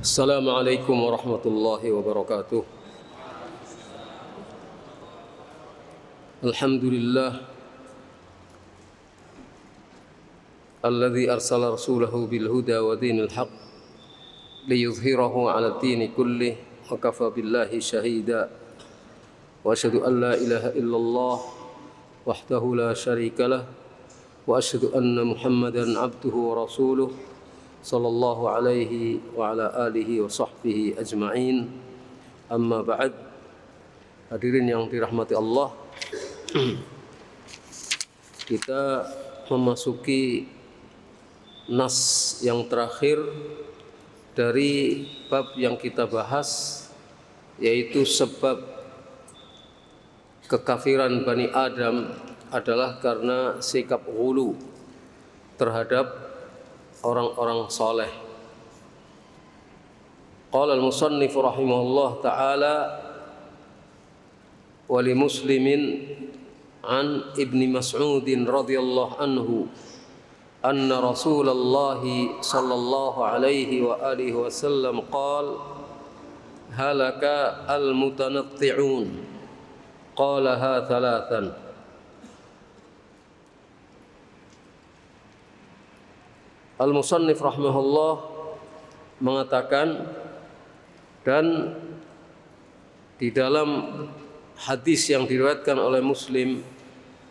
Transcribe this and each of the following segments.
Assalamualaikum warahmatullahi wabarakatuh. Alhamdulillah alladzi arsala rasulahu bil huda wa dinil haq liyudhhirahu 'ala ad-dini kullih wa kafa billahi shahida. Wa asyhadu an la ilaha illallah wahdahu la syarika lah wa asyhadu anna Muhammadan 'abduhu wa rasuluh sallallahu alaihi wa ala alihi wa sahbihi ajma'in. Amma ba'd. Hadirin yang dirahmati Allah, kita memasuki nas yang terakhir dari bab yang kita bahas, yaitu sebab kekafiran Bani Adam adalah karena sikap ghulu terhadap orang-orang saleh. Qala al-musannif rahimahullah ta'ala wa li muslimin an ibni Mas'udin radhiyallahu anhu anna Rasulullah sallallahu alaihi wa alihi wasallam qala halaka al-mutanatti'un qalaha thalathan. Al-musannif rahimahullah mengatakan, dan di dalam hadis yang diriwayatkan oleh Muslim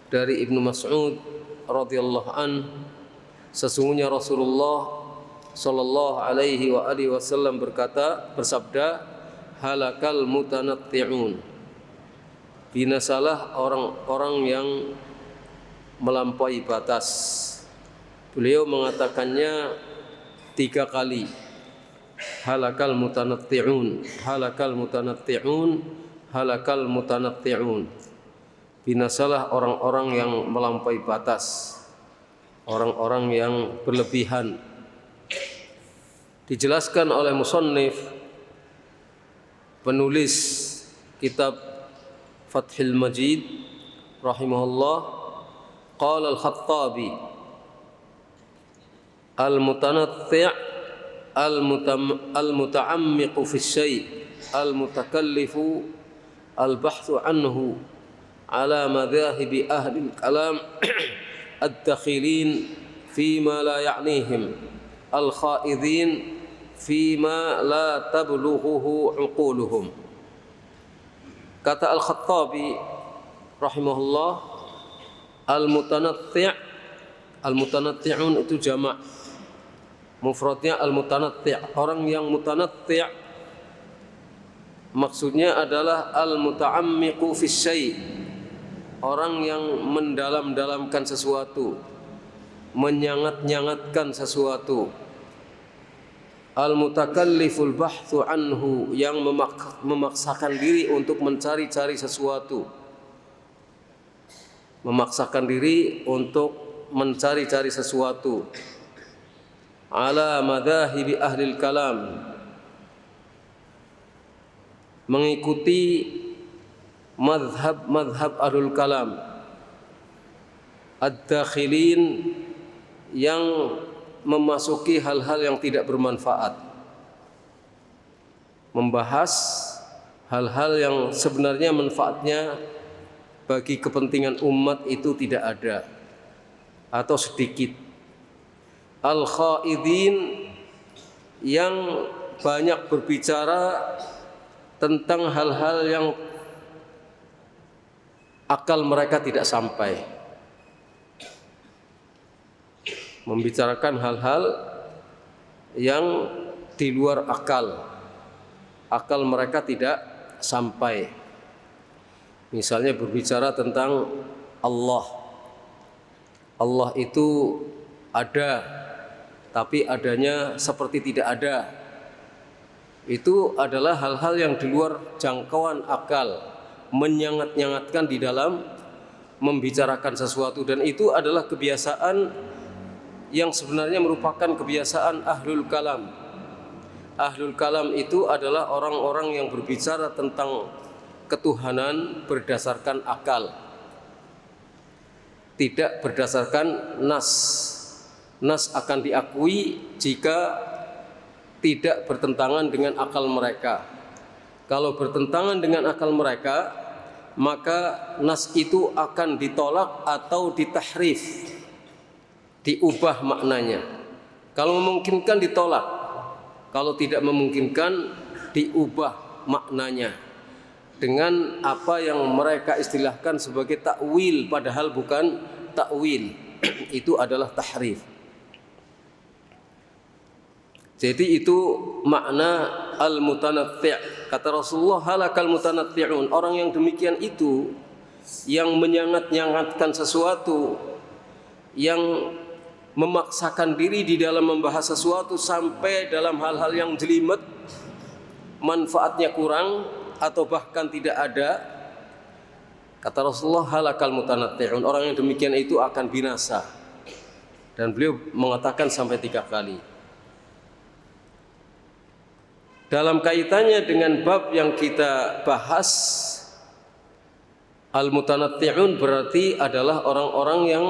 dari Ibnu Mas'ud radhiyallahu an, sesungguhnya Rasulullah sallallahu alaihi wa alihi wasallam bersabda, halakal mutanatti'un, binasalah orang-orang yang melampaui batas. Beliau mengatakannya 3 kali. Halakal mutanatti'un, halakal mutanatti'un, halakal mutanatti'un. Binasalah orang-orang yang melampaui batas, orang-orang yang berlebihan. Dijelaskan oleh musannif, penulis kitab Fathul Majid rahimahullah, qala al-Khattabi al-mutanatti' al-muta'ammiqu fi syai' al-mutakallifu al-bahthu anhu ala madhahibi ahli al-kalam ad-dakhilin fima la ya'nihim al-khaidhin fima la tablughuhu uquluhum. Kata Al-Khattabi rahimahullah, al-mutanatti', al-mutanatti'un itu jamak, mufradnya al-mutanatti'. Orang yang mutanatti' maksudnya adalah al-muta'ammiqu fi syai', orang yang mendalam-dalamkan sesuatu, menyangat-nyangatkan sesuatu. Al-mutakalliful bahthu anhu, yang memaksakan diri untuk mencari-cari sesuatu, memaksakan diri untuk mencari-cari sesuatu. Ala madhahibi ahlil kalam, mengikuti madhab ahlul kalam, ad-dakhilin, yang memasuki hal-hal yang tidak bermanfaat, membahas hal-hal yang sebenarnya manfaatnya bagi kepentingan umat itu tidak ada atau sedikit. Al-khaidin, yang banyak berbicara tentang hal-hal yang akal mereka tidak sampai, membicarakan hal-hal yang di luar akal mereka tidak sampai. Misalnya berbicara tentang Allah itu ada, tapi adanya seperti tidak ada. Itu adalah hal-hal yang di luar jangkauan akal, menyangat-nyangatkan di dalam membicarakan sesuatu. Dan itu adalah kebiasaan yang sebenarnya merupakan kebiasaan ahlul kalam. Ahlul kalam itu adalah orang-orang yang berbicara tentang ketuhanan berdasarkan akal, tidak berdasarkan nas. Nas akan diakui jika tidak bertentangan dengan akal mereka. Kalau bertentangan dengan akal mereka, maka nas itu akan ditolak atau ditahrif, diubah maknanya. Kalau memungkinkan ditolak, kalau tidak memungkinkan diubah maknanya dengan apa yang mereka istilahkan sebagai takwil, padahal bukan takwil. Itu adalah tahrif. Jadi itu makna al-mutanatti'. Kata Rasulullah, halakal mutanatti'un. Orang yang demikian itu, yang menyangat-nyangatkan sesuatu, yang memaksakan diri di dalam membahas sesuatu sampai dalam hal-hal yang jelimet, manfaatnya kurang atau bahkan tidak ada. Kata Rasulullah, halakal mutanatti'un. Orang yang demikian itu akan binasa. Dan beliau mengatakan sampai 3 kali. Dalam kaitannya dengan bab yang kita bahas, al-mutanatti'un berarti adalah orang-orang yang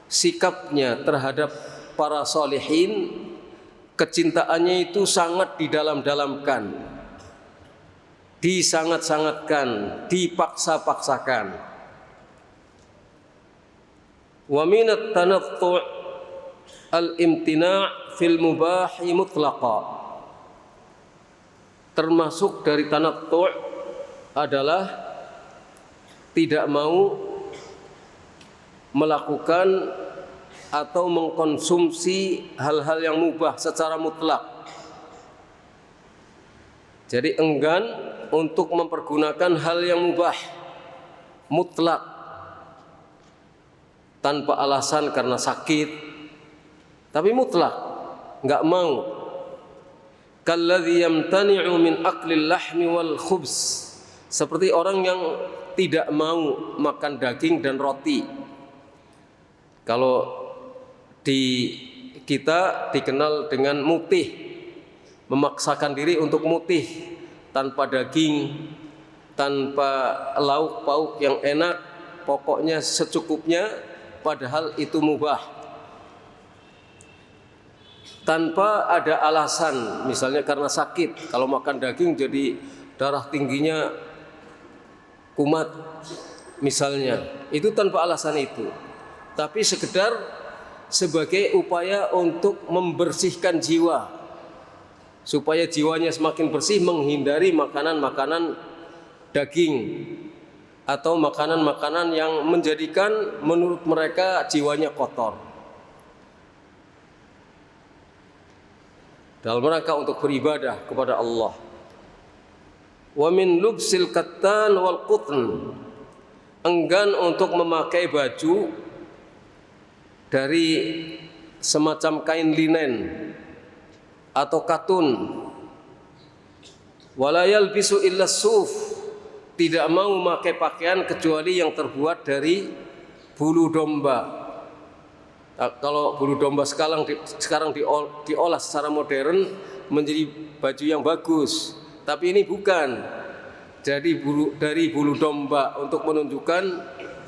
sikapnya terhadap para solihin, kecintaannya itu sangat didalam-dalamkan, disangat-sangatkan, dipaksa-paksakan. Wa minat tanattu' al-imtina' fil mubahi mutlaqa. Termasuk dari tanattu' adalah tidak mau melakukan atau mengkonsumsi hal-hal yang mubah secara mutlak. Jadi enggan untuk mempergunakan hal yang mubah mutlak tanpa alasan karena sakit, tapi mutlak, enggak mau. Kalladzi yamtani'u min aklil lahmi wal khubz. Seperti orang yang tidak mau makan daging dan roti. Kalau di kita dikenal dengan mutih, memaksakan diri untuk mutih tanpa daging, tanpa lauk pauk yang enak, pokoknya secukupnya, padahal itu mubah. Tanpa ada alasan, misalnya karena sakit, kalau makan daging jadi darah tingginya kumat misalnya, itu tanpa alasan itu, tapi sekedar sebagai upaya untuk membersihkan jiwa, supaya jiwanya semakin bersih, menghindari makanan-makanan daging atau makanan-makanan yang menjadikan menurut mereka jiwanya kotor, dalam rangka untuk beribadah kepada Allah. Wa min lubsil kattan wal qutn. Enggan untuk memakai baju dari semacam kain linen atau katun. Wala yalbisu illa suf. Tidak mau memakai pakaian kecuali yang terbuat dari bulu domba. Kalau bulu domba sekarang diolah secara modern menjadi baju yang bagus, tapi ini bukan. Jadi dari bulu domba untuk menunjukkan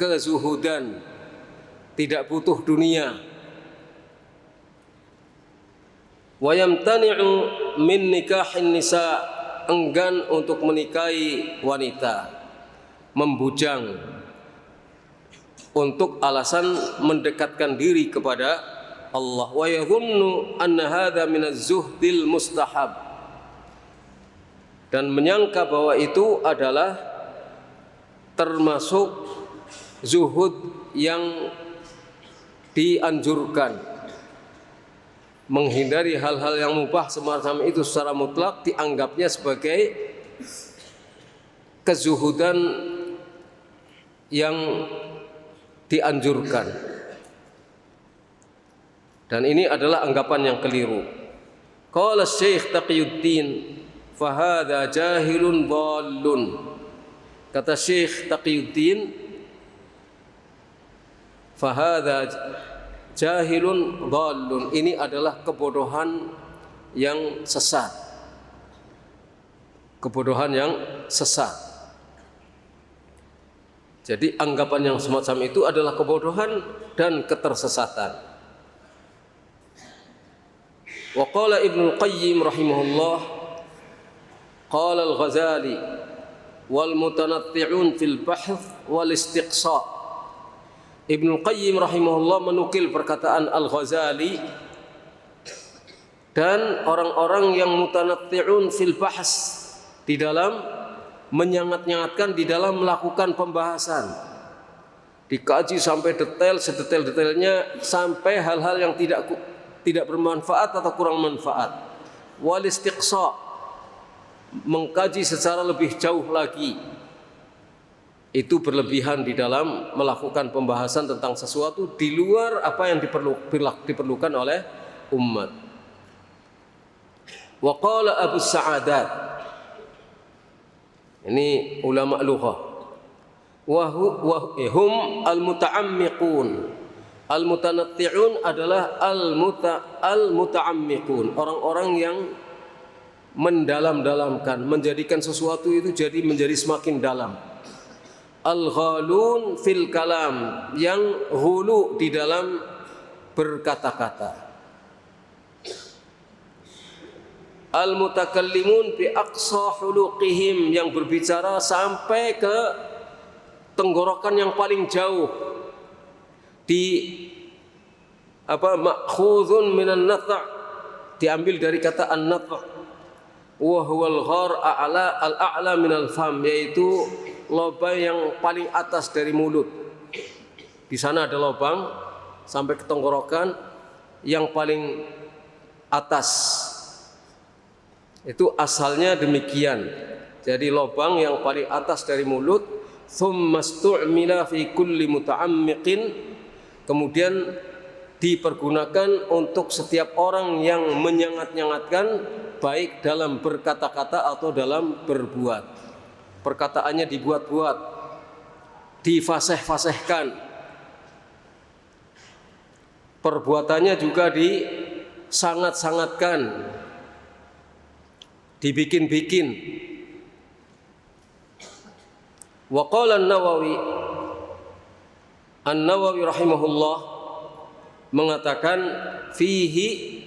kezuhudan, tidak butuh dunia. Wa yamtani'u min nikahin nisa, enggan untuk menikahi wanita, membujang, untuk alasan mendekatkan diri kepada Allah. Wa yadhunnu anna hadza min az-zuhdil mustahab, dan menyangka bahwa itu adalah termasuk zuhud yang dianjurkan. Menghindari hal-hal yang mubah semacam itu secara mutlak dianggapnya sebagai kezuhudan yang dianjurkan. Dan ini adalah anggapan yang keliru. Qala Syekh Taqiyuddin, fahadha jahilun dhallun. Kata Syekh Taqiyuddin, fahadha jahilun dhallun. Ini adalah kebodohan yang sesat. Kebodohan yang sesat. Jadi anggapan yang semacam itu adalah kebodohan dan ketersesatan. Wa qala Ibnu Qayyim rahimahullah, qala Al-Ghazali wal mutanatti'un fil bahth wal istiqsa. Ibnu Qayyim rahimahullah menukil perkataan Al-Ghazali dan orang-orang yang mutanatti'un fil bahth, di dalam menyangat-nyangatkan, di dalam melakukan pembahasan, dikaji sampai detail, sedetail-detailnya, sampai hal-hal yang tidak bermanfaat atau kurang manfaat. Wal istiqsa, mengkaji secara lebih jauh lagi. Itu berlebihan di dalam melakukan pembahasan tentang sesuatu di luar apa yang diperlukan oleh umat. Wa qala Abu Sa'adat, ini ulama lughah, wa hum al-muta'ammiqun. Al-mutanatti'un adalah al-muta'ammiqun, orang-orang yang mendalam-dalamkan, menjadikan sesuatu itu menjadi semakin dalam. Al-ghalun fil kalam, yang hulu di dalam berkata-kata. Al-mutakallimun bi aqsa huluqihim, yang berbicara sampai ke tenggorokan yang paling jauh. Ma'khuzun minan nata', diambil dari kata an-nata', wa huwal ghar al-a'la minal fam, yaitu lubang yang paling atas dari mulut. Di sana ada lubang sampai ke tenggorokan yang paling atas. Itu asalnya demikian. Jadi lubang yang paling atas dari mulut. Thumma stu'mila fi kulli muta'ammiqin, kemudian dipergunakan untuk setiap orang yang menyangat-nyangatkan, baik dalam berkata-kata atau dalam berbuat. Perkataannya dibuat-buat, difasih-fasihkan, perbuatannya juga disangat-sangatkan, dibikin-bikin. Wa qala An-Nawawi rahimahullah mengatakan, fihi,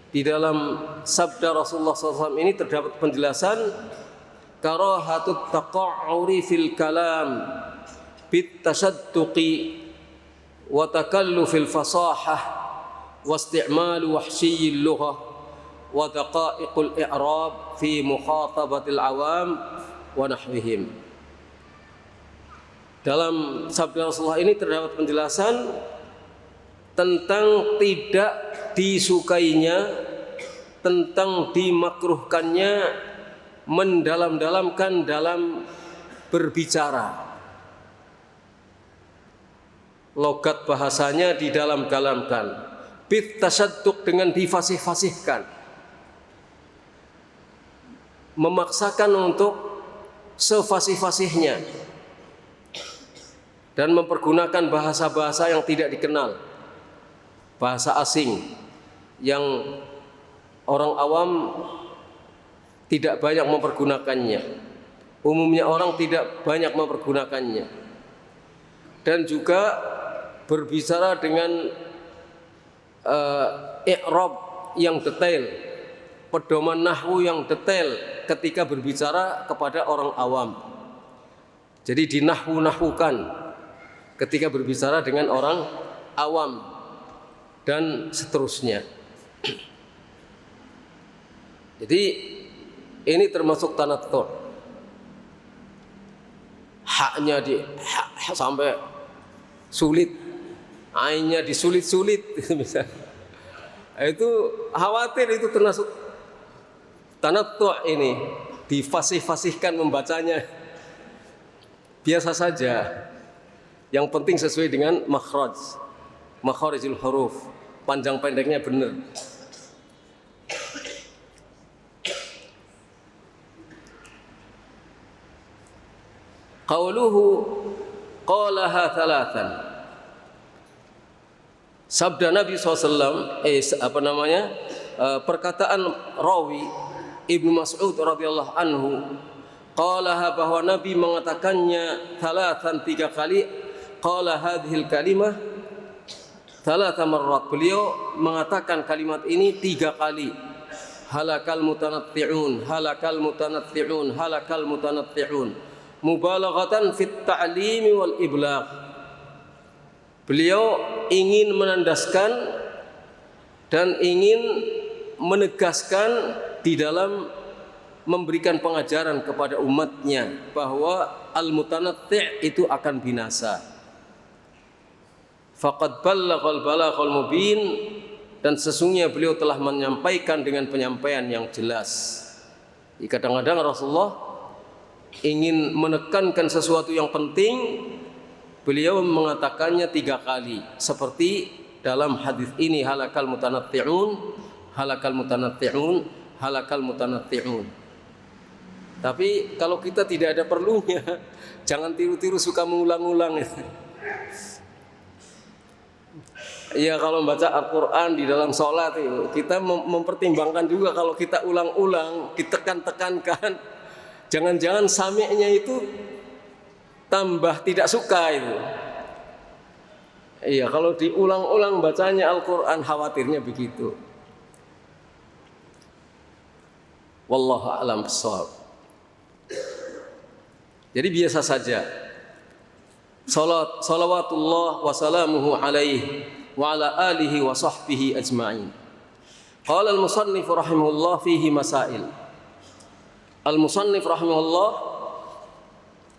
di dalam sabda Rasulullah SAW ini terdapat penjelasan karahatut taqa'uri fil kalam bit tasadduqi wa takallufil fasahah wa isti'malu wahsyiyyil lughah wa daqa'iqul i'rab fi mukhatabatil awam wa nahwihim. Dalam sabda Rasulullah ini terdapat penjelasan tentang tidak disukainya, tentang dimakruhkannya mendalam-dalamkan dalam berbicara. Logat bahasanya didalam-dalamkan, bit tasadduq, dengan difasih-fasihkan, memaksakan untuk sefasih-fasihnya, dan mempergunakan bahasa-bahasa yang tidak dikenal, bahasa asing yang orang awam tidak banyak mempergunakannya, umumnya orang tidak banyak mempergunakannya. Dan juga berbicara dengan i'rab yang detail, pedoman nahwu yang detail ketika berbicara kepada orang awam. Jadi dinahwu-nahwukan ketika berbicara dengan orang awam dan seterusnya. Jadi ini termasuk tanattur. Haknya sampai sulit, ainnya disulit-sulit misalnya. Itu khawatir itu termasuk tanattur, ini difasih-fasihkan membacanya. Biasa saja. Yang penting sesuai dengan makhrijul huruf, panjang pendeknya benar. Qauluhu qalaha thalathan, sabda Nabi SAW, perkataan rawi Ibnu Mas'ud radhiyallahu anhu, qalaha, bahwa Nabi mengatakannya thalathan, 3 kali. Qala hadhil kalimah Thalatha marrat, beliau mengatakan kalimat ini 3 kali. Halakal mutanatti'un, halakal mutanatti'un, halakal mutanatti'un. Mubalaghatan fit ta'limi wal iblagh. Beliau ingin menandaskan dan ingin menegaskan di dalam memberikan pengajaran kepada umatnya bahwa al-mutanatti' itu akan binasa. Faqad ballaghal balaghal mubin, dan sesungguhnya beliau telah menyampaikan dengan penyampaian yang jelas. Kadang-kadang Rasulullah ingin menekankan sesuatu yang penting, beliau mengatakannya 3 kali, seperti dalam hadis ini, halakal mutanatti'un, halakal mutanatti'un, halakal mutanatti'un. Tapi kalau kita tidak ada perlunya, jangan tiru-tiru suka mengulang-ulang. Ya, kalau membaca Al-Quran di dalam sholat itu, kita mempertimbangkan juga kalau kita ulang-ulang, ditekan-tekankan, jangan-jangan sami'nya itu tambah tidak suka itu. Iya, kalau diulang-ulang bacanya Al-Quran, khawatirnya begitu. Wallahu a'lam bishawab. Jadi biasa saja. Salawatullah wa salamuhu alaihi wa ala alihi wa sahbihi ajma'in. Qala al-musannif rahimahullah fihi masail. Al-musannif rahimahullah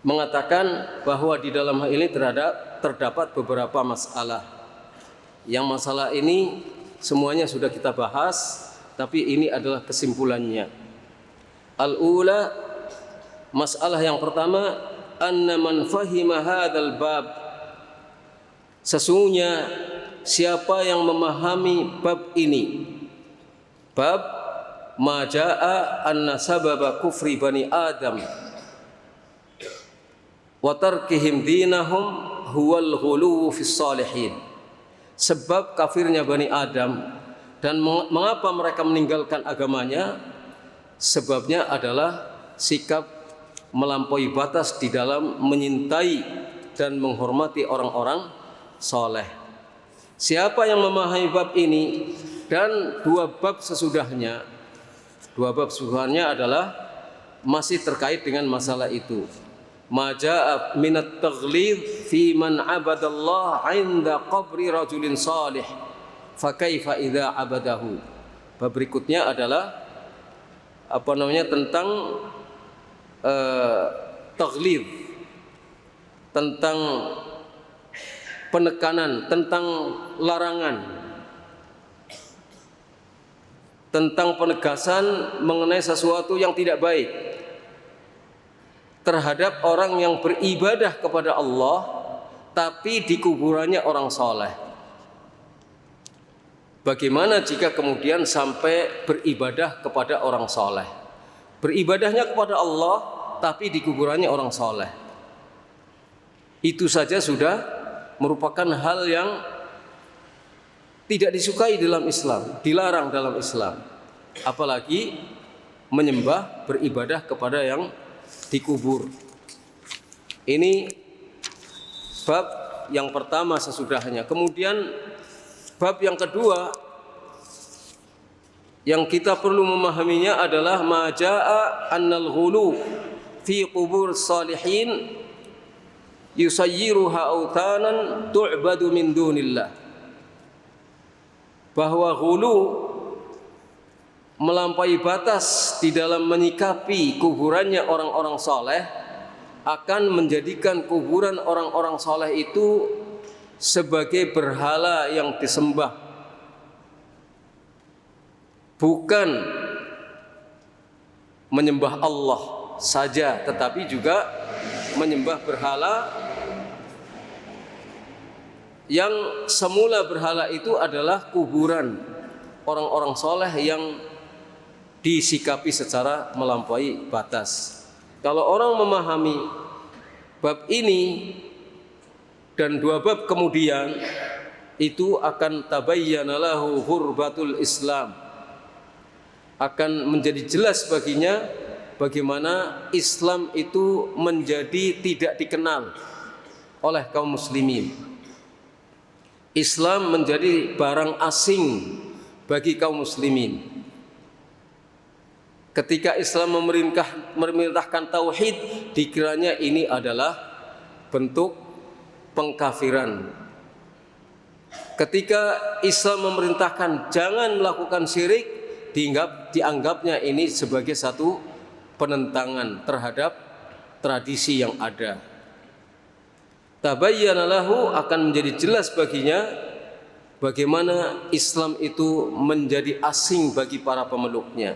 mengatakan bahwa di dalam hal ini terdapat beberapa masalah. Yang masalah ini semuanya sudah kita bahas, tapi ini adalah kesimpulannya. Al-ula, masalah yang pertama, anna man fahima hadzal bab, sesungguhnya siapa yang memahami bab ini, bab ma jaa anna sababa kufri bani Adam wa tarkihim dinahum huwal ghuluw fis salihin, sebab kafirnya Bani Adam dan mengapa mereka meninggalkan agamanya, sebabnya adalah sikap melampaui batas di dalam menyintai dan menghormati orang-orang soleh. Siapa yang memahami bab ini dan 2 bab sesudahnya, 2 bab sesudahnya adalah masih terkait dengan masalah itu. Maja'a minat taghlidh fi man abadallah 'inda qabri rajulin salih fa kaifa idza abadahu. Bab berikutnya adalah tentang taghlidh, tentang penekanan, tentang larangan, tentang penegasan mengenai sesuatu yang tidak baik terhadap orang yang beribadah kepada Allah tapi di kuburannya orang soleh. Bagaimana jika kemudian sampai beribadah kepada orang soleh, beribadahnya kepada Allah tapi di kuburannya orang soleh? Itu saja sudah merupakan hal yang tidak disukai dalam Islam, dilarang dalam Islam. Apalagi menyembah, beribadah kepada yang dikubur. Ini bab yang pertama sesudahnya. Kemudian bab yang kedua yang kita perlu memahaminya adalah majaa annal ghulu fi qubur salihin yusayyiruha autanan tu'badu min dunillah. Bahwa ghulu, melampaui batas di dalam menyikapi kuburannya orang-orang soleh, akan menjadikan kuburan orang-orang soleh itu sebagai berhala yang disembah, bukan menyembah Allah saja, tetapi juga menyembah berhala yang semula berhala itu adalah kuburan orang-orang soleh yang disikapi secara melampaui batas. Kalau orang memahami bab ini dan 2 bab kemudian, itu akan tabayyana lahu hurbatul Islam, akan menjadi jelas baginya bagaimana Islam itu menjadi tidak dikenal oleh kaum muslimin. Islam menjadi barang asing bagi kaum muslimin. Ketika Islam memerintahkan tauhid, dikiranya ini adalah bentuk pengkafiran. Ketika Islam memerintahkan jangan melakukan syirik, dianggapnya ini sebagai satu penentangan terhadap tradisi yang ada. Tabayyana lahu, akan menjadi jelas baginya bagaimana Islam itu menjadi asing bagi para pemeluknya.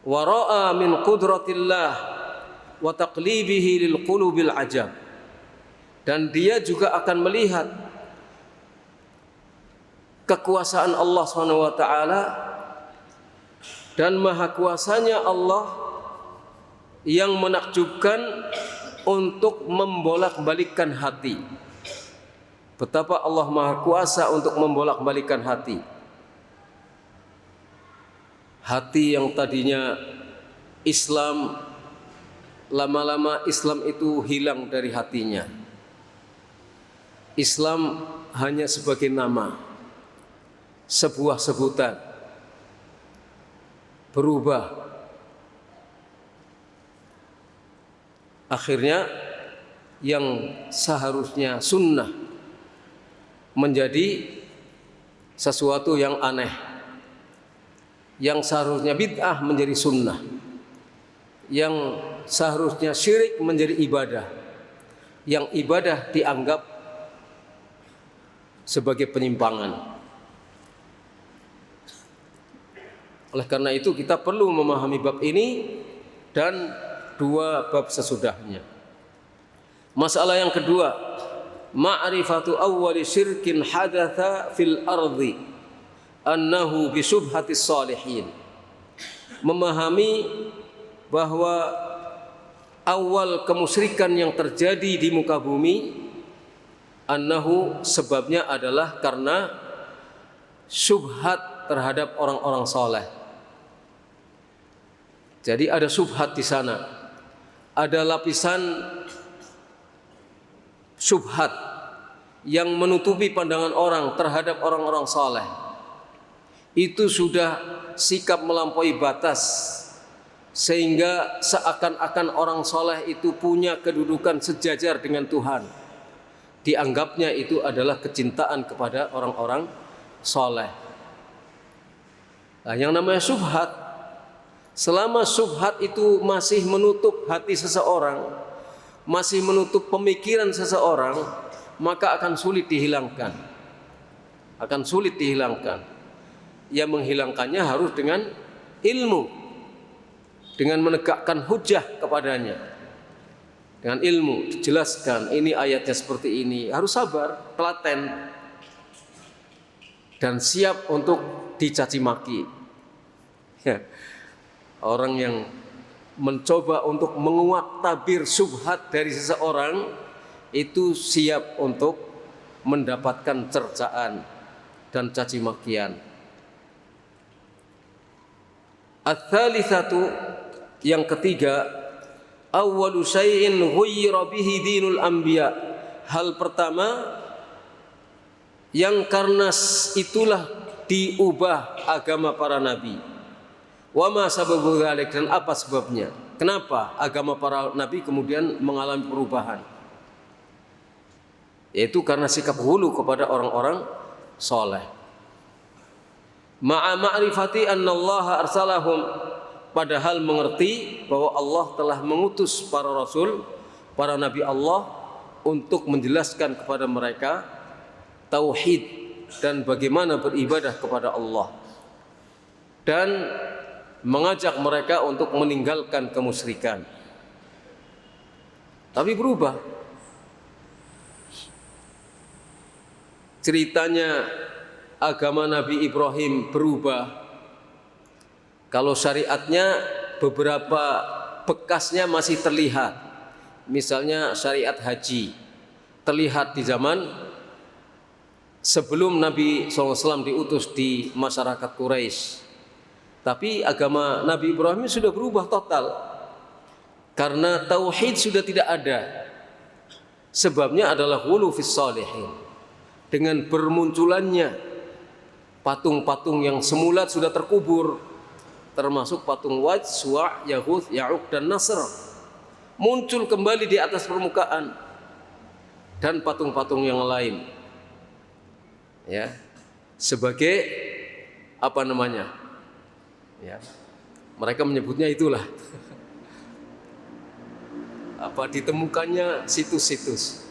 Wa ra'a min qudratillah wa taqlibihi lil qulubil ajab, dan dia juga akan melihat kekuasaan Allah Subhanahu wa taala dan maha kuasanya Allah yang menakjubkan untuk membolak-balikkan hati. Betapa Allah maha kuasa untuk membolak-balikkan hati. Hati yang tadinya Islam, lama-lama Islam itu hilang dari hatinya. Islam hanya sebagai nama, sebuah sebutan, berubah. Akhirnya yang seharusnya sunnah menjadi sesuatu yang aneh, yang seharusnya bid'ah menjadi sunnah, yang seharusnya syirik menjadi ibadah, yang ibadah dianggap sebagai penyimpangan. Oleh karena itu kita perlu memahami bab ini dan dua bab sesudahnya. Masalah yang kedua, ma'rifatu awwali syirkin hadatha fil ardi annahu bisubhatis salihin. Memahami bahwa awal kemusyrikan yang terjadi di muka bumi, annahu, sebabnya adalah karena syubhat terhadap orang-orang saleh. Jadi ada syubhat di sana, ada lapisan syubhat yang menutupi pandangan orang terhadap orang-orang saleh. Itu sudah sikap melampaui batas, sehingga seakan-akan orang saleh itu punya kedudukan sejajar dengan Tuhan. Dianggapnya itu adalah kecintaan kepada orang-orang saleh. Nah, yang namanya syubhat, selama syubhat itu masih menutup hati seseorang, masih menutup pemikiran seseorang, maka akan sulit dihilangkan. Akan sulit dihilangkan. Yang menghilangkannya harus dengan ilmu, dengan menegakkan hujah kepadanya. Dengan ilmu dijelaskan, ini ayatnya seperti ini, harus sabar, telaten, dan siap untuk dicaci maki. Ya. Orang yang mencoba untuk menguak tabir syubhat dari seseorang itu siap untuk mendapatkan cercaan dan caci makian. Ats-tsalitsatu, yang ketiga, awwalu syai'in ghayyira bihi dinul anbiya. Hal pertama yang karena itulah diubah agama para nabi. Wa ma sababu dzalik, dan apa sebabnya? Kenapa agama para nabi kemudian mengalami perubahan? Yaitu karena sikap hulu kepada orang-orang saleh. Ma'a ma'rifati annallaha arsalahum, padahal mengerti bahwa Allah telah mengutus para rasul, para nabi Allah untuk menjelaskan kepada mereka tauhid dan bagaimana beribadah kepada Allah, dan mengajak mereka untuk meninggalkan kemusyrikan. Tapi berubah. Ceritanya agama Nabi Ibrahim berubah. Kalau syariatnya beberapa bekasnya masih terlihat. Misalnya syariat haji terlihat di zaman sebelum Nabi SAW diutus di masyarakat Quraisy. Tapi agama Nabi Ibrahim sudah berubah total, karena tauhid sudah tidak ada. Sebabnya adalah ghulu fis shalihin, dengan bermunculannya patung-patung yang semula sudah terkubur, termasuk patung Wad, Suwa', Yahud, Ya'uq dan Nasr, muncul kembali di atas permukaan, dan patung-patung yang lain, ya, sebagai apa namanya, ya, mereka menyebutnya itulah apa, ditemukannya situs-situs.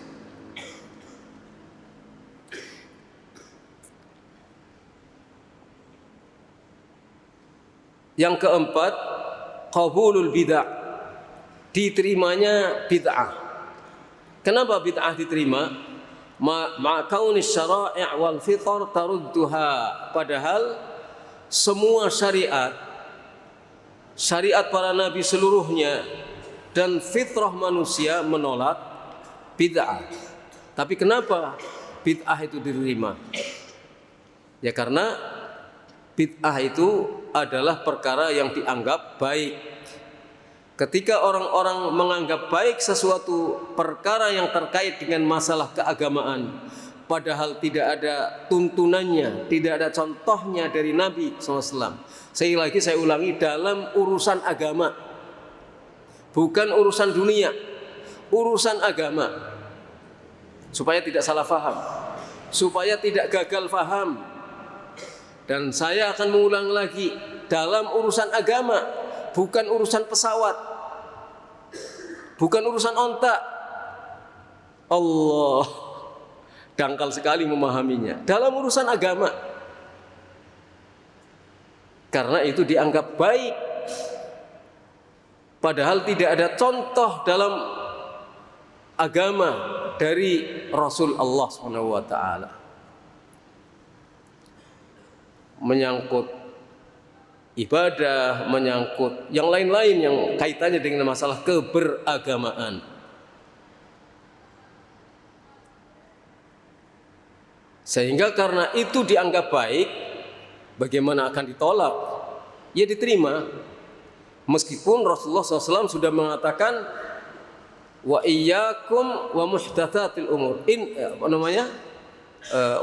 Yang keempat, qabulul bid'ah, diterimanya bid'ah. Kenapa bid'ah diterima? Ma'kauni syara'i' wal fitar tarudduha, padahal semua syariat para nabi seluruhnya dan fitrah manusia menolak bid'ah. Tapi kenapa bid'ah itu diterima? Ya karena bid'ah itu adalah perkara yang dianggap baik. Ketika orang-orang menganggap baik sesuatu perkara yang terkait dengan masalah keagamaan, padahal tidak ada tuntunannya, tidak ada contohnya dari Nabi SAW. Saya ulangi, dalam urusan agama, bukan urusan dunia, urusan agama. Supaya tidak salah faham, supaya tidak gagal faham. Dan saya akan mengulang lagi, dalam urusan agama, bukan urusan pesawat, bukan urusan onta. Allah dangkal sekali memahaminya. Dalam urusan agama, karena itu dianggap baik, padahal tidak ada contoh dalam agama dari Rasul Allah SWT. Menyangkut ibadah, menyangkut yang lain-lain yang kaitannya dengan masalah keberagamaan. Sehingga karena itu dianggap baik, bagaimana akan ditolak? Ya diterima. Meskipun Rasulullah SAW sudah mengatakan, wa iyyakum wa muhdatsatil umur,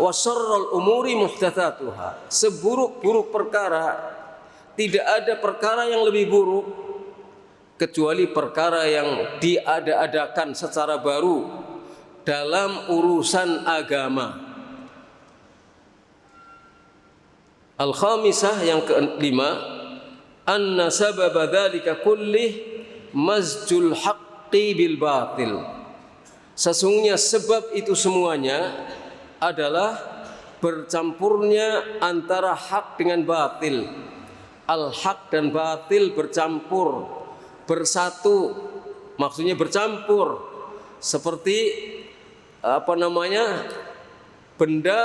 wa syarrul umuri muhdatsatuha, seburuk-buruk perkara, tidak ada perkara yang lebih buruk kecuali perkara yang diada-adakan secara baru dalam urusan agama. Al-khamisah, yang kelima, anna sababa dzalika kullih mazjul haqqi bil batil. Sesungguhnya sebab itu semuanya adalah bercampurnya antara hak dengan batil. Al-haq dan batil bercampur, bersatu, maksudnya bercampur. Seperti benda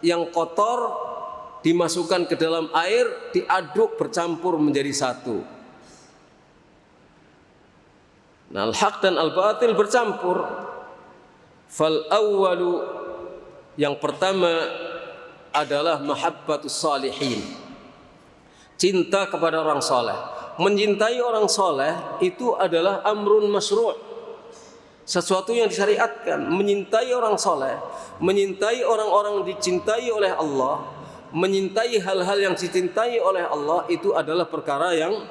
yang kotor dimasukkan ke dalam air, diaduk bercampur menjadi satu. Nah, al-haq dan al-batil bercampur. Fal awwalu, yang pertama adalah mahabbatus salihin, cinta kepada orang soleh. Mencintai orang soleh itu adalah amrun masyru', sesuatu yang disyariatkan. Mencintai orang soleh, menyintai orang-orang dicintai oleh Allah, menyintai hal-hal yang dicintai oleh Allah, itu adalah perkara yang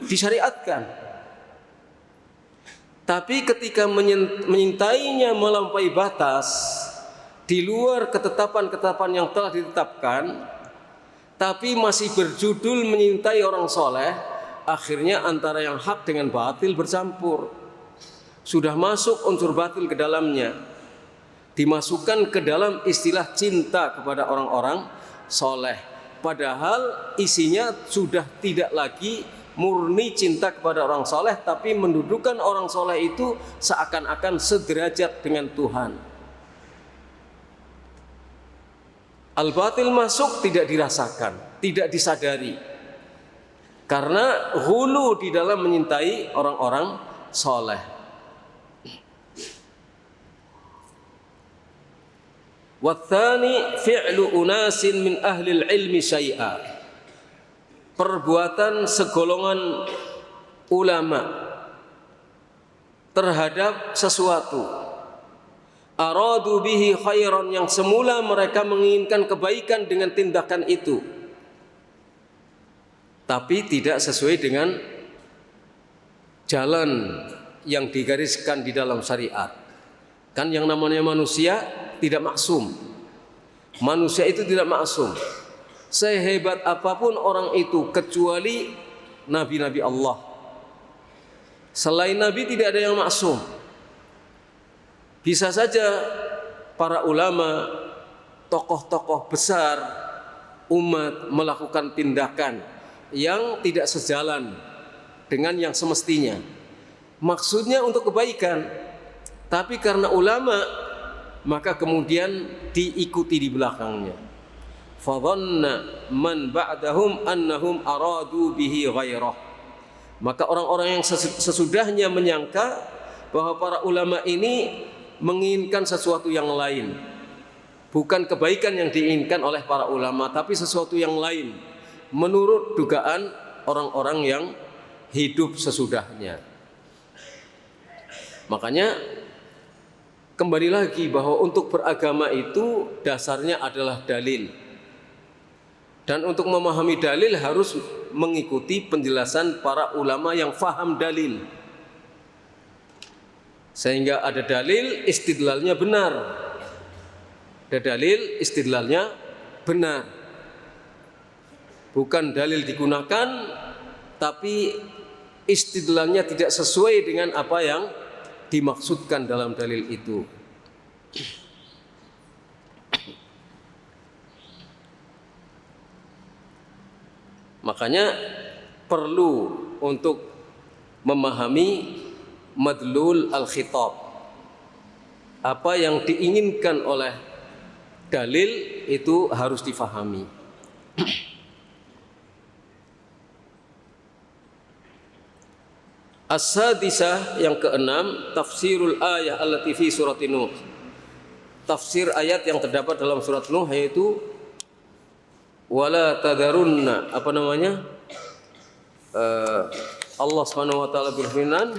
disyariatkan. Tapi ketika menyintainya melampaui batas, di luar ketetapan-ketetapan yang telah ditetapkan, tapi masih berjudul menyintai orang soleh, akhirnya antara yang hak dengan batil bercampur. Sudah masuk unsur batil ke dalamnya, dimasukkan ke dalam istilah cinta kepada orang-orang soleh, padahal isinya sudah tidak lagi murni cinta kepada orang soleh, tapi mendudukan orang soleh itu seakan-akan sederajat dengan Tuhan. Al-batil masuk, tidak dirasakan, tidak disadari, karena hulu di dalam menyintai orang-orang soleh. Wathani fi'lu unasin min ahlil ilmi syai'a, perbuatan segolongan ulama terhadap sesuatu aradu bihi khairan, yang semula mereka menginginkan kebaikan dengan tindakan itu, tapi tidak sesuai dengan jalan yang digariskan di dalam syariat. Kan yang namanya manusia tidak maksum. Manusia itu tidak maksum. Sehebat apapun orang itu, kecuali nabi-nabi Allah. Selain nabi tidak ada yang maksum. Bisa saja para ulama, tokoh-tokoh besar umat melakukan tindakan yang tidak sejalan dengan yang semestinya. Maksudnya untuk kebaikan, tapi karena ulama maka kemudian diikuti di belakangnya. Fadhanna man ba'dahum annahum aradu bihi ghairah. Maka orang-orang yang sesudahnya menyangka bahwa para ulama ini menginginkan sesuatu yang lain. Bukan kebaikan yang diinginkan oleh para ulama, tapi sesuatu yang lain menurut dugaan orang-orang yang hidup sesudahnya. Makanya kembali lagi bahwa untuk beragama itu dasarnya adalah dalil. Dan untuk memahami dalil harus mengikuti penjelasan para ulama yang faham dalil. Sehingga ada dalil, istidlalnya benar. Ada dalil, istidlalnya benar. Bukan dalil digunakan, tapi istidlalnya tidak sesuai dengan apa yang dimaksudkan dalam dalil itu. Makanya perlu untuk memahami madlul al-khitab. Apa yang diinginkan oleh dalil itu harus difahami. As-sadisah, yang keenam, tafsirul ayah allati fi surat Nuh. Tafsir ayat yang terdapat dalam surat Nuh, yaitu wala tadarunna, apa namanya? Allah Subhanahu wa taala berfirman,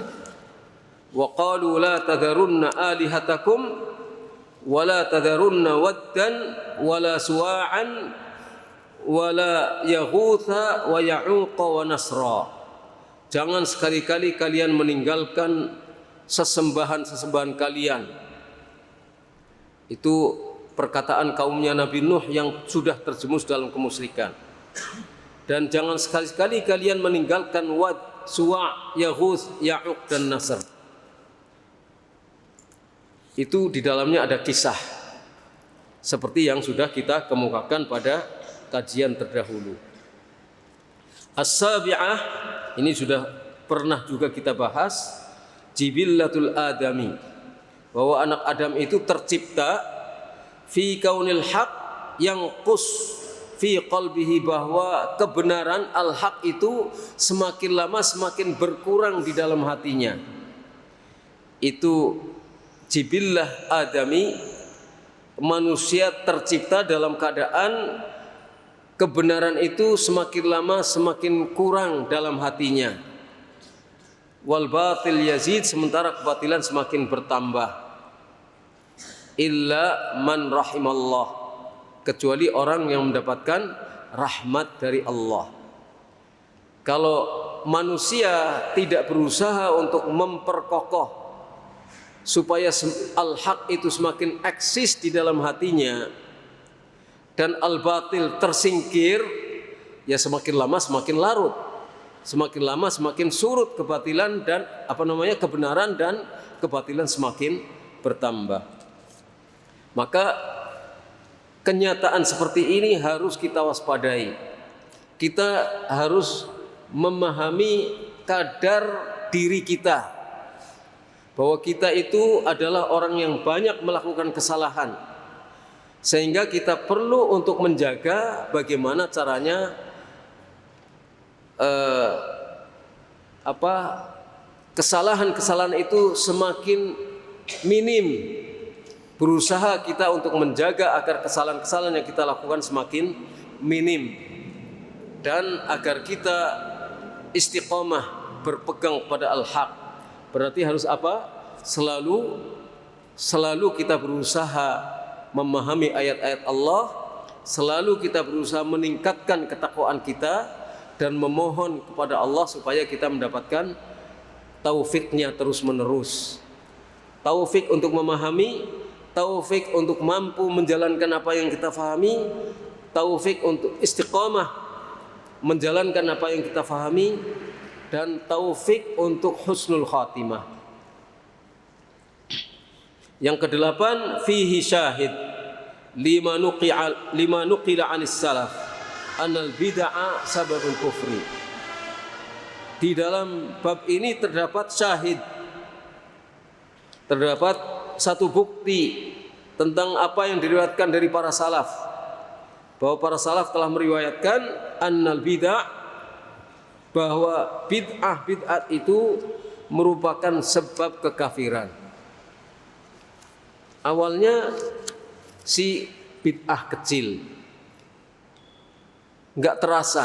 wa qalu la tadarunna alihatakum wala tadarunna waddan wala suwa'an wala yaghutha wa ya'uqa wa nasra. Jangan sekali-kali kalian meninggalkan sesembahan-sesembahan kalian. Itu perkataan kaumnya Nabi Nuh yang sudah terjerumus dalam kemusyrikan. Dan jangan sekali-kali kalian meninggalkan Wad, Suwa', Yaghuth, Ya'uq dan Nasr. Itu di dalamnya ada kisah seperti yang sudah kita kemukakan pada kajian terdahulu. As-sabi'ah, ini sudah pernah juga kita bahas, jibillatul adami, bahwa anak Adam itu tercipta fi kaunil haq yang qus fi qalbihi, bahwa kebenaran al-haq itu semakin lama semakin berkurang di dalam hatinya. Itu jibillah adami, manusia tercipta dalam keadaan kebenaran itu semakin lama semakin kurang dalam hatinya. Wal batil yazid, sementara kebatilan semakin bertambah. Illa man rahimallah, kecuali orang yang mendapatkan rahmat dari Allah. Kalau manusia tidak berusaha untuk memperkokoh supaya al-haq itu semakin eksis di dalam hatinya dan al-batil tersingkir, ya semakin lama semakin larut, semakin lama semakin surut kebatilan dan kebenaran dan kebatilan semakin bertambah. Maka kenyataan seperti ini harus kita waspadai. Kita harus memahami kadar diri kita, bahwa kita itu adalah orang yang banyak melakukan kesalahan, sehingga kita perlu untuk menjaga bagaimana caranya kesalahan-kesalahan itu semakin minim. Berusaha kita untuk menjaga agar kesalahan-kesalahan yang kita lakukan semakin minim, dan agar kita istiqomah berpegang pada al-haq. Berarti harus apa? Selalu selalu kita berusaha memahami ayat-ayat Allah, selalu kita berusaha meningkatkan ketakwaan kita dan memohon kepada Allah supaya kita mendapatkan taufiknya terus-menerus. Taufik untuk memahami, taufik untuk mampu menjalankan apa yang kita fahami, taufik untuk istiqamah menjalankan apa yang kita fahami, dan taufik untuk husnul khatimah. Yang kedelapan, fihi syahid lima nuqila anis salaf annal bid'a sababul kufri. Di dalam bab ini terdapat syahid, terdapat satu bukti tentang apa yang diriwayatkan dari para salaf, bahwa para salaf telah meriwayatkan annal bid'ah, bahwa bid'at itu merupakan sebab kekafiran. Awalnya si bid'ah kecil, nggak terasa,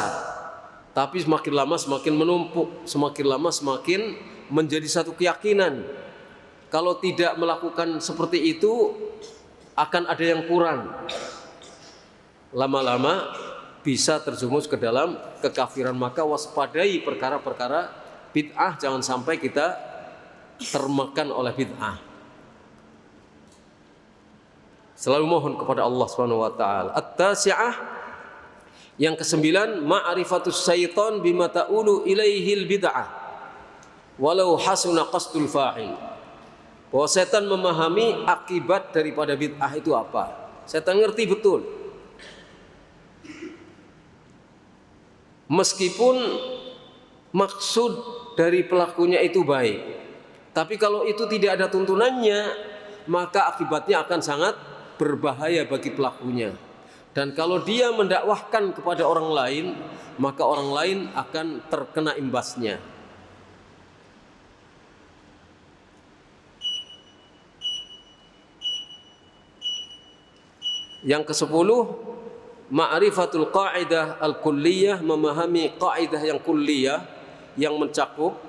tapi semakin lama semakin menumpuk, semakin lama semakin menjadi satu keyakinan. Kalau tidak melakukan seperti itu akan ada yang kurang. Lama-lama bisa terjumus ke dalam kekafiran. Maka waspadai perkara-perkara bid'ah, jangan sampai kita termakan oleh bid'ah. Selalu mohon kepada Allah Subhanahu wa taala. At-tasi'ah, yang kesembilan, ma'rifatus syaitan bima ta'ulu ilaihil bid'ah walau hasuna qasdul fa'il. Bahwa setan memahami akibat daripada bid'ah itu apa. Setan ngerti betul. Meskipun maksud dari pelakunya itu baik, tapi kalau itu tidak ada tuntunannya, maka akibatnya akan sangat berbahaya bagi pelakunya. Dan kalau dia mendakwahkan kepada orang lain, maka orang lain akan terkena imbasnya. Yang ke-10, ma'rifatul qa'idah al-kulliyah, memahami kaidah yang kulliyah, yang mencakup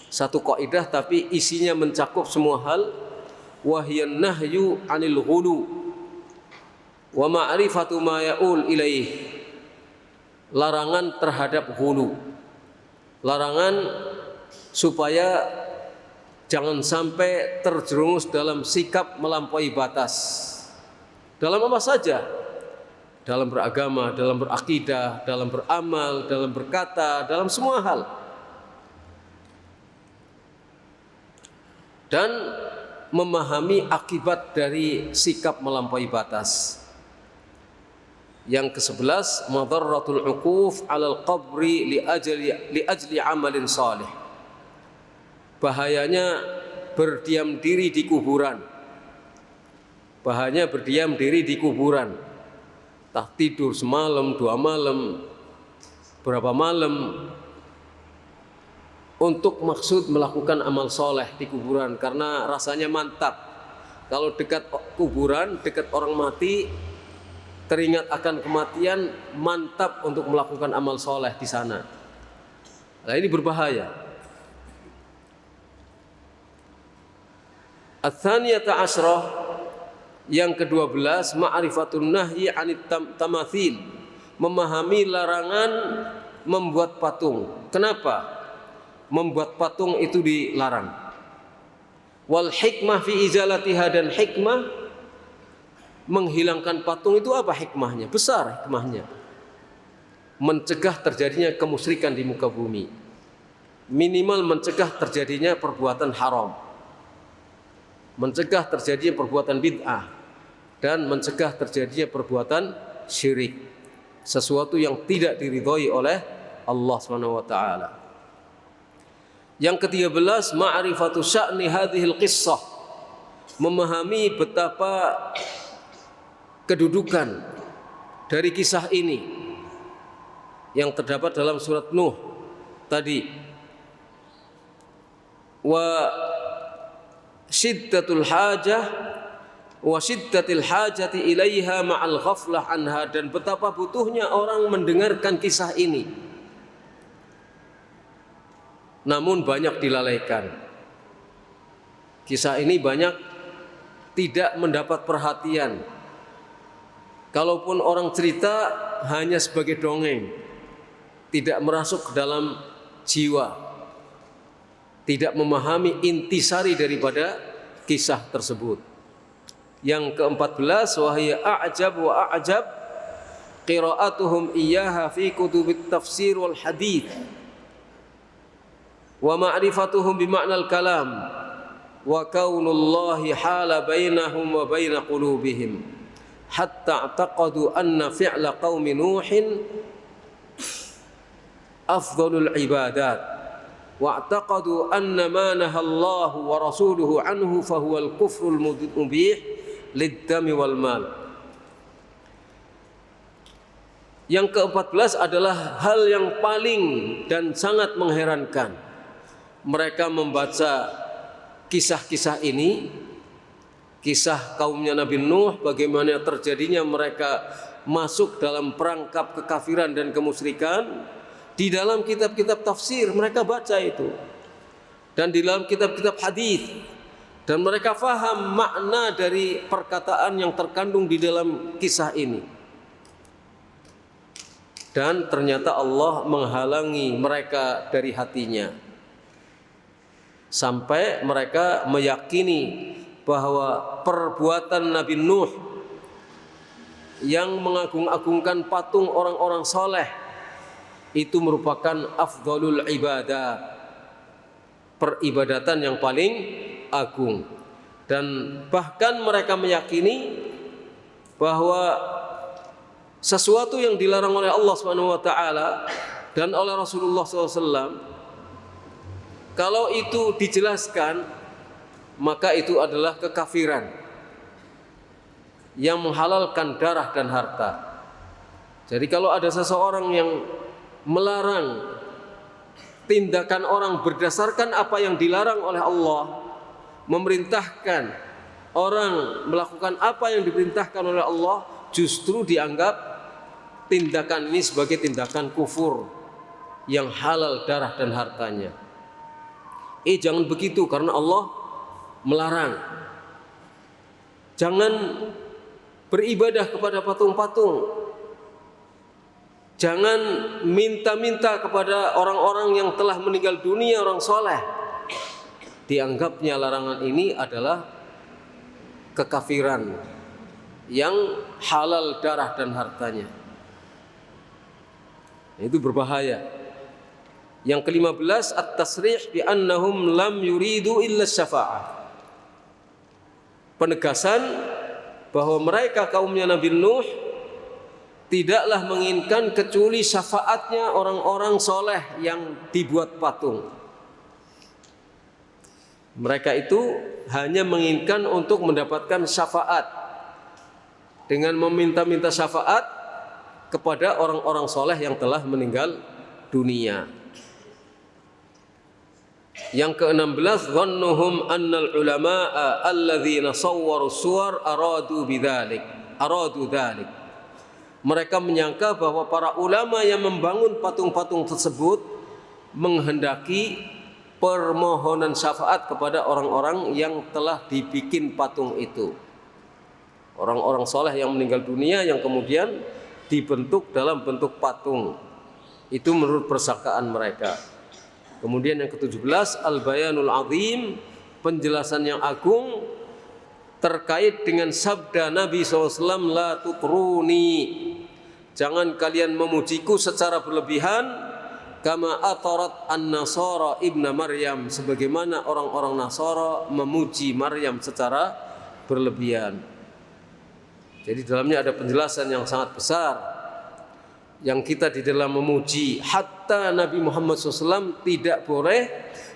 satu kaidah tapi isinya mencakup semua hal. Wahiyan nahyu 'anil ghulu wa ma'rifatu ma ya'ul ilaih, larangan terhadap ghulu, larangan supaya jangan sampai terjerumus dalam sikap melampaui batas. Dalam apa saja, dalam beragama, dalam berakidah, dalam beramal, dalam berkata, dalam semua hal. Dan memahami akibat dari sikap melampaui batas. Yang ke-11, madarratul uquf 'alal qabri li ajli amalin salih. Bahayanya berdiam diri di kuburan. Bahayanya berdiam diri di kuburan. Tak tidur semalam, 2 malam, berapa malam, untuk maksud melakukan amal soleh di kuburan, karena rasanya mantap. Kalau dekat kuburan, dekat orang mati, teringat akan kematian, mantap untuk melakukan amal soleh di sana. Nah, ini berbahaya. Ats-tsaniyata asyrah, yang ke-12, ma'rifatun nahyi 'anit tamathil, memahami larangan membuat patung. Kenapa membuat patung itu dilarang? Wal hikmah fi izalatiha, dan hikmah menghilangkan patung itu apa hikmahnya? Besar hikmahnya. Mencegah terjadinya kemusyrikan di muka bumi. Minimal mencegah terjadinya perbuatan haram. Mencegah terjadinya perbuatan bid'ah. Dan mencegah terjadinya perbuatan syirik, sesuatu yang tidak diridhoi oleh Allah Subhanahu wa taala. Yang ke-13, ma'rifatu sya'ni hadhil qissah, memahami betapa kedudukan dari kisah ini yang terdapat dalam surat Nuh tadi. Wa syiddatul hajah wa syiddatil hajati ilaiha ma'al ghaflah anha, dan betapa butuhnya orang mendengarkan kisah ini namun banyak dilalaikan. Kisah ini banyak tidak mendapat perhatian. Kalaupun orang cerita hanya sebagai dongeng, tidak merasuk ke dalam jiwa, tidak memahami intisari daripada kisah tersebut. Yang ke-14, wahya a'jab wa a'jab qira'atuhum iyyaha fi kutubit tafsir wal hadits wa ma'rifatuhum bi ma'nal kalam wa kaunullahi hala bainahum wa bain qulubihim hatta i'taqadu anna fi'la qaumi nuhin afdhalul ibadat wa i'taqadu anna ma nahallahu wa rasuluhu anhu fa huwal kufrul mubih lid-dami wal mal. Yang ke-14 adalah hal yang paling dan sangat mengherankan. Mereka membaca kisah-kisah ini, kisah kaumnya Nabi Nuh, bagaimana terjadinya mereka masuk dalam perangkap kekafiran dan kemusyrikan. Di dalam kitab-kitab tafsir mereka baca itu, dan di dalam kitab-kitab hadis, dan mereka faham makna dari perkataan yang terkandung di dalam kisah ini. Dan ternyata Allah menghalangi mereka dari hatinya, sampai mereka meyakini bahwa perbuatan Nabi Nuh yang mengagung-agungkan patung orang-orang soleh itu merupakan afdhalul ibadah, peribadatan yang paling agung. Dan bahkan mereka meyakini bahwa sesuatu yang dilarang oleh Allah Subhanahu wa taala dan oleh Rasulullah SAW, kalau itu dijelaskan, maka itu adalah kekafiran yang menghalalkan darah dan harta. Jadi kalau ada seseorang yang melarang tindakan orang berdasarkan apa yang dilarang oleh Allah, memerintahkan orang melakukan apa yang diperintahkan oleh Allah, justru dianggap tindakan ini sebagai tindakan kufur yang halal darah dan hartanya. Jangan begitu, karena Allah melarang. Jangan beribadah kepada patung-patung. Jangan minta-minta kepada orang-orang yang telah meninggal dunia, orang soleh. Dianggapnya larangan ini adalah kekafiran yang halal darah dan hartanya. Itu berbahaya. Yang ke-15, at-tasrih bi annahum lam yuridu illa syafa'ah. Penegasan bahwa mereka kaumnya Nabi Nuh tidaklah menginginkan kecuali syafaatnya orang-orang soleh yang dibuat patung. Mereka itu hanya menginginkan untuk mendapatkan syafaat, dengan meminta-minta syafaat kepada orang-orang soleh yang telah meninggal dunia. Yang ke-16, dhannuhum annal ulama'a alladzina sawwaru suwar aradu dzalik. Mereka menyangka bahwa para ulama yang membangun patung-patung tersebut menghendaki permohonan syafaat kepada orang-orang yang telah dibikin patung itu. Orang-orang soleh yang meninggal dunia yang kemudian dibentuk dalam bentuk patung. Itu menurut persangkaan mereka. Kemudian yang ke-17, al-bayanul azim, penjelasan yang agung terkait dengan sabda Nabi SAW, la tutruni, jangan kalian memujiku secara berlebihan, kama atarat an-nasara ibna Maryam, sebagaimana orang-orang Nasara memuji Maryam secara berlebihan. Jadi dalamnya ada penjelasan yang sangat besar, yang kita di dalam memuji hatta Nabi Muhammad SAW tidak boleh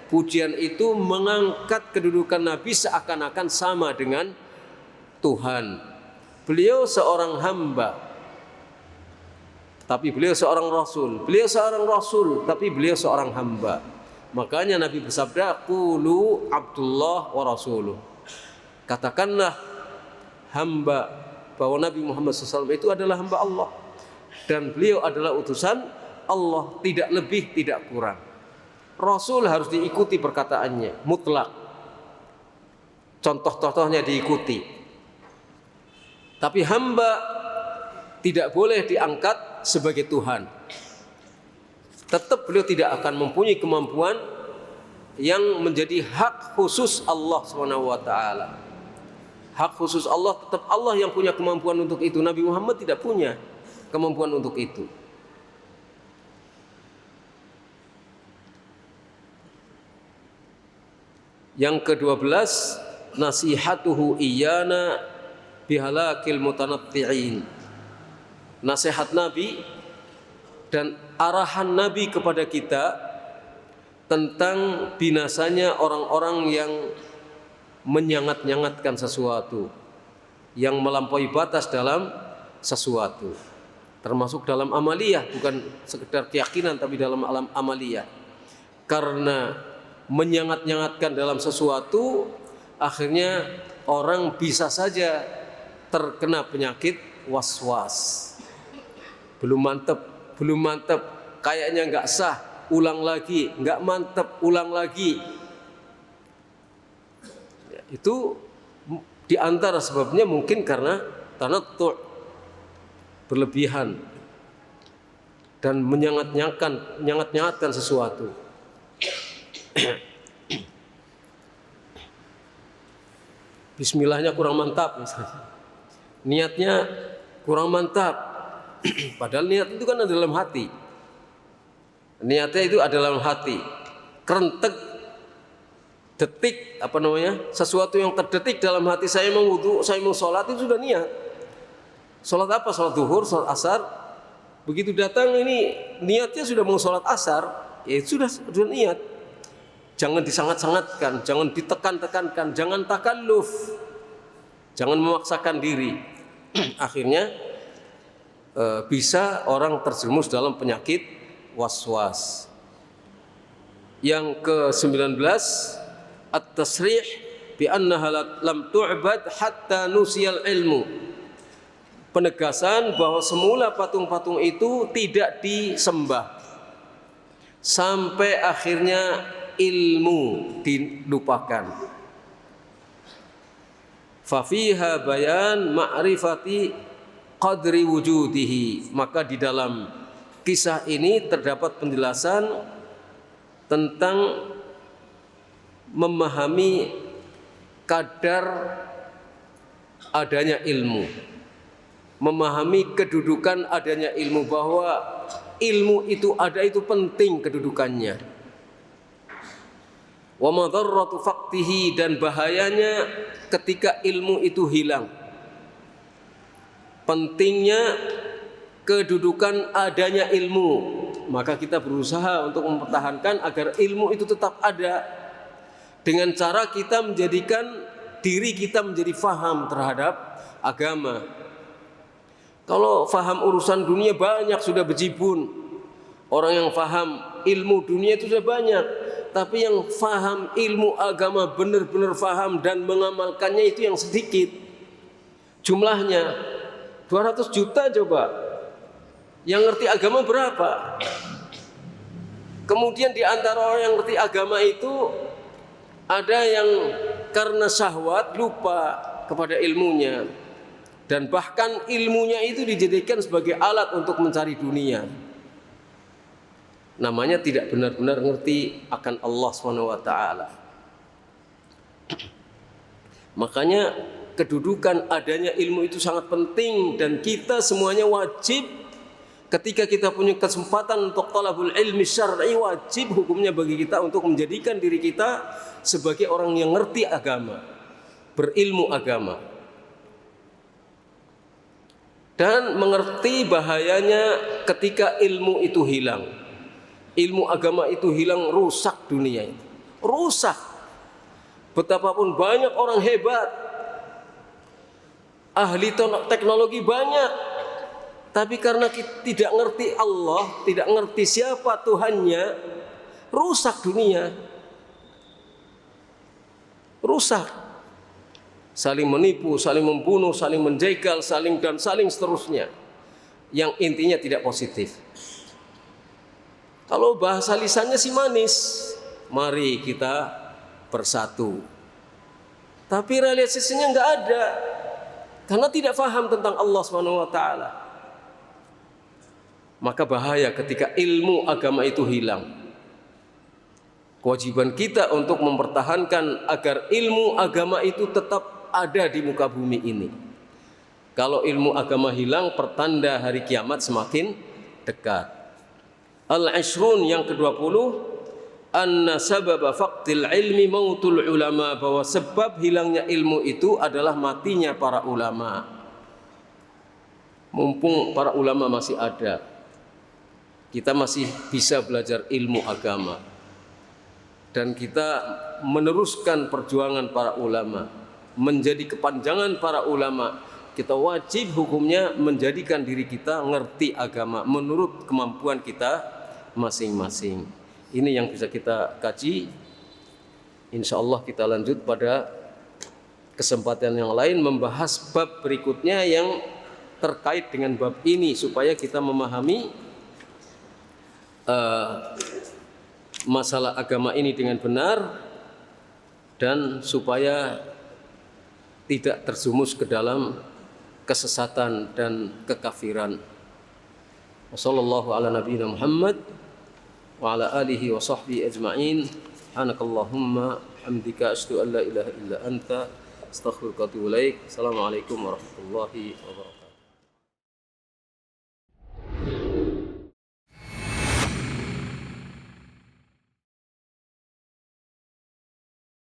pujian itu mengangkat kedudukan Nabi seakan-akan sama dengan Tuhan. Beliau seorang hamba, tapi beliau seorang rasul. Beliau seorang rasul, tapi beliau seorang hamba. Makanya Nabi bersabda, qulu Abdullah wa rasuluh. Katakanlah hamba, bahwa Nabi Muhammad SAW itu adalah hamba Allah dan beliau adalah utusan Allah, tidak lebih tidak kurang. Rasul harus diikuti perkataannya mutlak. contoh-contohnya diikuti. Tapi hamba tidak boleh diangkat sebagai Tuhan. Tetap beliau tidak akan mempunyai kemampuan yang menjadi hak khusus Allah Subhanahu wa taala. Hak khusus Allah tetap Allah yang punya kemampuan untuk itu. Nabi Muhammad tidak punya kemampuan untuk itu. Yang ke-12, nasihatuhu iyana bihalakil mutanatti'in. Nasihat Nabi dan arahan Nabi kepada kita tentang binasanya orang-orang yang menyangat-nyangatkan sesuatu, yang melampaui batas dalam sesuatu, termasuk dalam amaliyah, bukan sekedar keyakinan tapi dalam alam amaliyah. Karena menyangat-nyangatkan dalam sesuatu, akhirnya orang bisa saja terkena penyakit was-was. Belum mantep, kayaknya nggak sah, ulang lagi, nggak mantep, ulang lagi. Itu diantara sebabnya mungkin karena tanattu', berlebihan dan menyangat-nyangatkan sesuatu. Bismillahnya kurang mantap misalnya. Niatnya kurang mantap. Padahal niat itu kan ada dalam hati. Niatnya itu ada dalam hati. Kerentek, detik, sesuatu yang terdetik dalam hati. Saya mau wudu, saya mau sholat, itu sudah niat. Sholat apa? Sholat duhur, sholat asar. Begitu datang ini niatnya sudah mau sholat asar, ya sudah niat. Jangan disangat-sangatkan, jangan ditekan-tekankan, jangan takalluf, jangan memaksakan diri. Akhirnya bisa orang terjerumus dalam penyakit was-was. Yang ke-19, at-tasrih bi annaha lam tu'bad hatta nusiyal ilmu. Penegasan bahwa semula patung-patung itu tidak disembah sampai akhirnya ilmu dilupakan. Fafiha bayan ma'rifati qadri wujudihi. Maka di dalam kisah ini terdapat penjelasan tentang memahami kadar adanya ilmu, memahami kedudukan adanya ilmu, bahwa ilmu itu ada, itu penting kedudukannya. Wa madarratu faqtihi, dan bahayanya ketika ilmu itu hilang. Pentingnya kedudukan adanya ilmu, maka kita berusaha untuk mempertahankan agar ilmu itu tetap ada dengan cara kita menjadikan diri kita menjadi faham terhadap agama. Kalau faham urusan dunia banyak sudah bejibun. Orang yang faham ilmu dunia itu sudah banyak, tapi yang faham ilmu agama benar-benar faham dan mengamalkannya itu yang sedikit. Jumlahnya 200 juta coba. Yang ngerti agama berapa? Kemudian di antara orang yang ngerti agama itu ada yang karena syahwat lupa kepada ilmunya, dan bahkan ilmunya itu dijadikan sebagai alat untuk mencari dunia. Namanya tidak benar-benar ngerti akan Allah SWT. Makanya kedudukan adanya ilmu itu sangat penting, dan kita semuanya wajib ketika kita punya kesempatan untuk talabul ilmi syar'i, wajib hukumnya bagi kita untuk menjadikan diri kita sebagai orang yang ngerti agama, berilmu agama, dan mengerti bahayanya ketika ilmu itu hilang. Ilmu agama itu hilang, rusak dunia itu, rusak. Betapapun banyak orang hebat, ahli teknologi banyak, tapi karena kita tidak ngerti Allah, tidak ngerti siapa Tuhannya, rusak dunia. Rusak. Saling menipu, saling membunuh, saling menjegal, saling seterusnya. Yang intinya tidak positif. Kalau bahasa lisannya sih manis, mari kita bersatu. tapi realisasinya nggak ada karena tidak paham tentang Allah Subhanahu wa taala. Maka bahaya ketika ilmu agama itu hilang. Kewajiban kita untuk mempertahankan agar ilmu agama itu tetap ada di muka bumi ini. Kalau ilmu agama hilang, pertanda hari kiamat semakin dekat. Al-Ishrun yang ke-20, anna sababa faqdil ilmi mautul ulama, bahwa sebab hilangnya ilmu itu adalah matinya para ulama. Mumpung para ulama masih ada, kita masih bisa belajar ilmu agama. Dan kita meneruskan perjuangan para ulama, menjadi kepanjangan para ulama. Kita wajib hukumnya menjadikan diri kita ngerti agama menurut kemampuan kita masing-masing. Ini yang bisa kita kaji. Insya Allah kita lanjut pada kesempatan yang lain membahas bab berikutnya yang terkait dengan bab ini, supaya kita memahami masalah agama ini dengan benar dan supaya tidak terjumus ke dalam kesesatan dan kekafiran. Wassallallahu ala nabiyina Muhammad wa ala alihi wa sahbihi ajma'in. Subhanakallahumma hamdika asyhadu an la ilaha illa anta astaghfiruka wa atubu ilaik. Assalamualaikum warahmatullahi wabarakatuh.